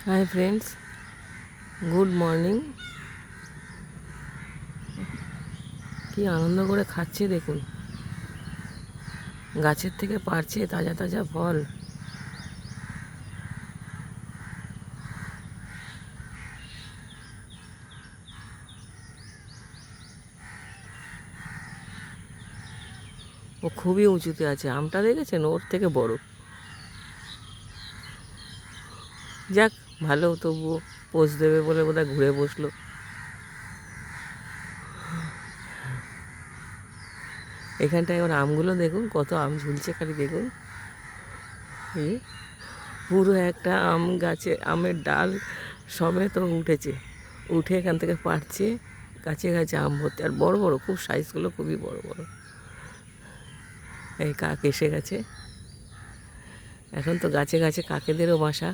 Hi friends, good morning. কি আনন্দ করে খাচ্ছে দেখুন, গাছের থেকে পাড়ছে তাজা তাজা ফল। ও খুবই উঁচুতে আছে, আমটা দেখেছেন ওর থেকে বড়। যাক, ভালো, তবুও পোজ দেবে বলে বোধহয় ঘুরে বসলো। এখানটায় ওর আমগুলো দেখুন, কত আম ঝুলছে, খালি দেখুন। এই পুরো একটা আম গাছে আমের ডাল সমেত উঠেছে, উঠে এখান থেকে পাড়ছে। গাছে গাছে আম ভর্তি, আর বড় বড়, খুব সাইজগুলো খুবই বড় বড়। এই কাক এসে গেছে, এখন তো গাছে গাছে কাকেদেরও বাসা।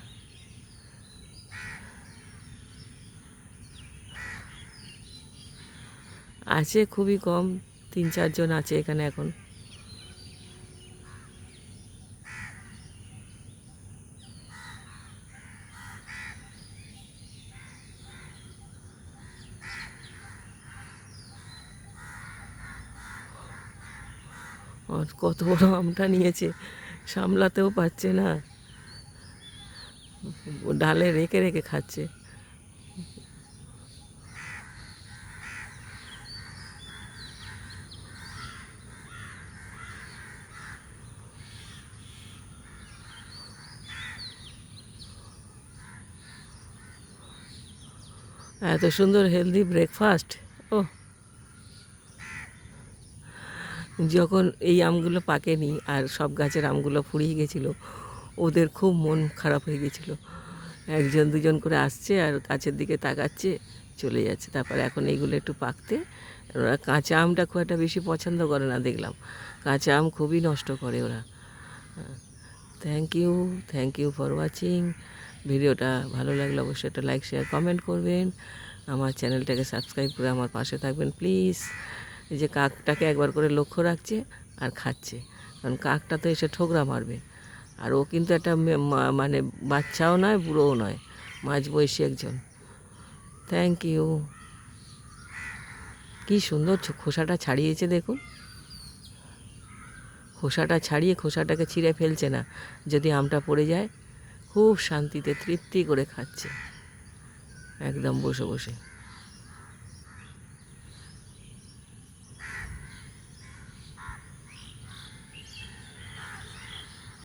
আছে খুবই কম, 3-4 জন আছে এখানে এখন। আর কত বড় আমটা নিয়েছে, সামলাতেও পারছে না, ডালে রেখে রেখে খাচ্ছে। এত সুন্দর হেলদি ব্রেকফাস্ট। ও, যখন এই আমগুলো পাকেনি আর সব গাছের আমগুলো ফুরিয়ে গেছিলো, ওদের খুব মন খারাপ হয়ে গেছিলো। 1-2 জন করে আসছে আর গাছের দিকে তাকাচ্ছে, চলে যাচ্ছে। তারপরে এখন এইগুলো একটু পাকতে, ওরা কাঁচা আমটা খুব একটা বেশি পছন্দ করে না দেখলাম, কাঁচা আম খুবই নষ্ট করে ওরা। Thank you for watching. ভিডিওটা ভালো লাগলে অবশ্যই একটা লাইক, শেয়ার, কমেন্ট করবেন। আমার চ্যানেলটাকে সাবস্ক্রাইব করে আমার পাশে থাকবেন প্লিজ। এই যে কাকটাকে একবার করে লক্ষ্য রাখছে আর খাচ্ছে, কারণ কাকটা তো এসে ঠোকরা মারবে। আর ও কিন্তু একটা মানে বাচ্চাও নয়, বুড়োও নয়, মাঝবয়সী একজন। Thank you. কী সুন্দর খোসাটা ছাড়িয়েছে দেখুন, খোসাটা ছাড়িয়ে খোসাটাকে ছিঁড়ে ফেলছে না, যদি আমটা পড়ে যায় খুব শান্তিতে তৃপ্তি করে খাচ্ছে একদম বসে বসে।